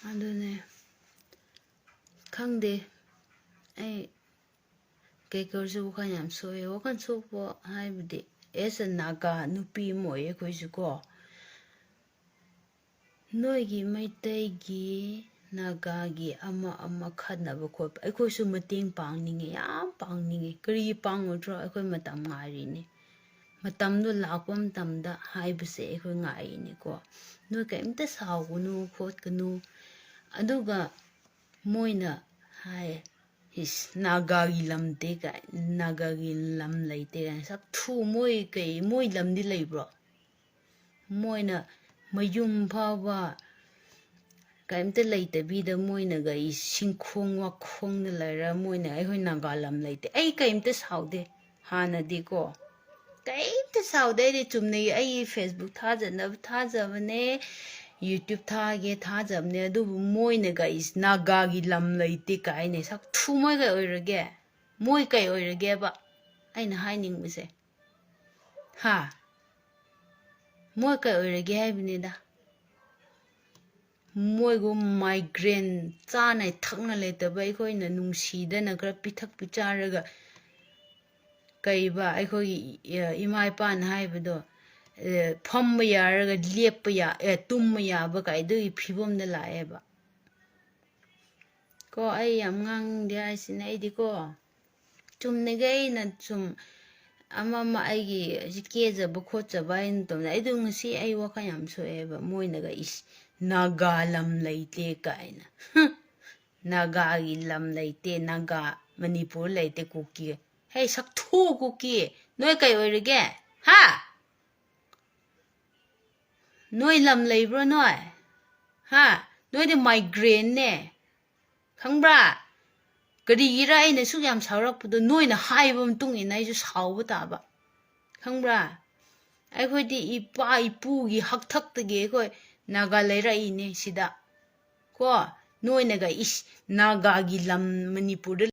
ꯑꯗꯨꯅꯦ ꯈꯪꯗꯦ ꯑꯩ ꯀꯩꯀꯩꯁꯨ ꯋꯥꯈꯜ ꯌꯥꯝ ꯁꯣꯛꯑꯦ ꯋꯥꯈꯜ ꯁꯣꯛꯄ ꯍꯥꯏꯕꯗꯤ ꯑꯦꯁ ꯑꯦ ꯅꯥꯒꯥ ꯅꯨꯄꯤ ꯑꯃ ꯑꯣꯏꯌꯦ ꯑꯩꯈꯣꯏꯁꯨ ꯀꯣ ꯅꯣꯏꯒꯤ ꯃꯩꯇꯩꯒꯤ ꯅꯥꯒꯥꯒꯤ ꯑꯃ ꯈꯠꯅꯕ ꯈꯣꯠꯄ ꯑꯩꯈꯣꯏꯁꯨ ꯃꯇꯦꯡ ꯄꯥꯡꯅꯤꯡꯉꯦ ꯌꯥꯝ ꯄꯥꯡꯅꯤꯡꯉꯦ ꯀꯔꯤ ꯄꯥꯡꯉꯨꯗ꯭ꯔꯣ ꯑꯩꯈꯣꯏ ꯃꯇꯝ ꯉꯥꯏꯔꯤꯅꯤ ꯃꯇꯝꯗꯣ ꯂꯥꯛꯄ ꯃꯇꯝꯗ ꯍꯥꯏꯕꯁꯦ ꯑꯩꯈꯣꯏ ꯉꯥꯏꯔꯤꯅꯤꯀꯣ ꯅꯣꯏ ꯀꯔꯤꯝꯇ ꯁꯥꯎꯒꯅꯨ ꯈꯣꯠꯀꯅꯨ ꯑꯗꯨꯒ ꯃꯣꯏꯅ ꯍꯥꯏ ꯏꯁ ꯅꯥꯒꯥꯒꯤ ꯂꯝꯗꯦ ꯀꯥꯏ ꯅꯥꯒꯥꯒꯤ ꯂꯝ ꯂꯩꯇꯦ ꯀꯥꯏꯅ ꯁꯛꯊꯨ ꯃꯣꯏ ꯂꯝꯗꯤ ꯂꯩꯕ꯭ꯔꯣ ꯃꯣꯏꯅ ꯃꯌꯨꯝ ꯐꯥꯎꯕ ꯀꯔꯤꯝꯇ ꯂꯩꯇꯕꯤꯗ ꯃꯣꯏꯅꯒ ꯁꯤꯡꯈꯣꯡ ꯋꯥꯈꯣꯡꯗ ꯂꯩꯔ ꯃꯣꯏꯅ ꯑꯩꯈꯣꯏ ꯅꯥꯒꯥ ꯂꯝ ꯂꯩꯇꯦ ꯑꯩ ꯀꯔꯤꯝꯇ ꯁꯥꯎꯗꯦ ꯍꯥꯟꯅꯗꯤꯀꯣ ꯀꯔꯤꯝꯇ ꯁꯥꯎꯗꯦ ꯑꯩꯗꯤ ꯆꯨꯝꯅꯒꯤ ꯑꯩ ꯐꯦꯁꯕꯨꯛ ꯊꯥꯖꯅꯕ ꯊꯥꯖꯕꯅꯦ ꯌꯨꯇ꯭ꯌꯨꯕ ꯊꯥꯒꯦ ꯊꯥꯖꯕꯅꯦ ꯑꯗꯨꯕꯨ ꯃꯣꯏꯅꯒ ꯅꯥꯒꯥꯒꯤ ꯂꯝ ꯂꯩꯇꯦ ꯀꯥꯏꯅꯦ ꯁꯛꯊꯨ ꯃꯣꯏ ꯀꯩ ꯑꯣꯏꯔꯒꯦ ꯃꯣꯏ ꯀꯩ ꯑꯣꯏꯔꯒꯦꯕ ꯑꯩꯅ ꯍꯥꯏꯅꯤꯡꯕꯁꯦ ꯍꯥ ꯃꯣꯏ ꯀꯩ ꯑꯣꯏꯔꯒꯦ ꯍꯥꯏꯕꯅꯤꯗ ꯃꯣꯏꯒꯨ ꯃꯥꯏꯒ꯭ꯔꯦꯟ ꯆꯥꯅ ꯊꯛꯅ ꯂꯩꯇꯕ ꯑꯩꯈꯣꯏꯅ ꯅꯨꯡꯁꯤꯗꯅ ꯈꯔ ꯄꯤꯊꯛ ꯄꯤꯆꯥꯔꯒ ꯀꯩꯕ ꯑꯩꯈꯣꯏꯒꯤ ꯏꯃꯥ ꯏꯄꯥꯅ ꯍꯥꯏꯕꯗꯣ ꯐꯝꯕ ꯌꯥꯔꯒ ꯇꯨꯝꯕ ꯌꯥꯕ ꯀꯥꯏꯗꯨꯒꯤ ꯐꯤꯕꯝꯗ ꯂꯥꯛꯑꯦꯕ ꯀꯣ ꯑꯩ ꯌꯥꯝ ꯉꯥꯡꯗꯦ ꯍꯥꯏꯁꯤꯅꯦ ꯑꯩꯗꯤꯀꯣ ꯆꯨꯝꯅꯒꯤ ꯑꯩꯅ ꯁꯨꯝ ꯑꯃ ꯑꯩꯒꯤ ꯀꯦꯖꯕ ꯈꯣꯠꯆꯕ ꯑꯩꯅ ꯇꯧꯅ ꯑꯩꯗꯣ ꯉꯁꯤ ꯑꯩ ꯋꯥꯈꯜ ꯌꯥꯝ ꯁꯣꯛꯑꯦꯕ ꯃꯣꯏꯅꯒ ꯅꯥꯒꯥ ꯂꯝ ꯂꯩꯇꯦ ꯀꯥꯏꯅ ꯅꯥꯒꯥꯒꯤ ꯂꯝ ꯂꯩꯇꯦ ꯅꯥꯒꯥ ꯃꯅꯤꯄꯨꯔ ꯂꯩꯇꯦ ꯀꯨꯀꯤ ꯍꯦ ꯁꯛꯊꯨ ꯀꯨꯀꯤ ꯅꯣꯏ ꯀꯩ ꯑꯣꯏꯔꯒꯦ ꯍꯥ ꯅꯣꯏ ꯂꯝ ꯂꯩꯕ꯭ꯔꯣ ꯅꯣꯏ ꯍꯥ ꯅꯣꯏꯗꯤ ꯃꯥꯏꯒ꯭ꯔꯦꯟꯅꯦ ꯈꯪꯕ꯭ꯔꯥ ꯀꯔꯤꯒꯤꯔ ꯑꯩꯅ ꯁꯨꯛ ꯌꯥꯝ ꯁꯥꯎꯔꯛꯄꯗꯣ ꯅꯣꯏꯅ ꯍꯥꯏꯕ ꯃꯇꯨꯡ ꯏꯟꯅ ꯑꯩꯁꯨ ꯁꯥꯎꯕ ꯇꯥꯕ ꯈꯪꯕ꯭ꯔꯥ ꯑꯩꯈꯣꯏꯗꯤ ꯏꯄꯥ ꯏꯄꯨꯒꯤ ꯍꯛꯊꯛꯇꯒꯤ ꯑꯩꯈꯣꯏ ꯅꯥꯒꯥ ꯂꯩꯔꯛꯏꯅꯦ ꯁꯤꯗ ꯀꯣ ꯅꯣꯏꯅꯒ ꯅꯥꯒꯥꯒꯤ ꯂꯝ ꯃꯅꯤꯄꯨꯔꯗ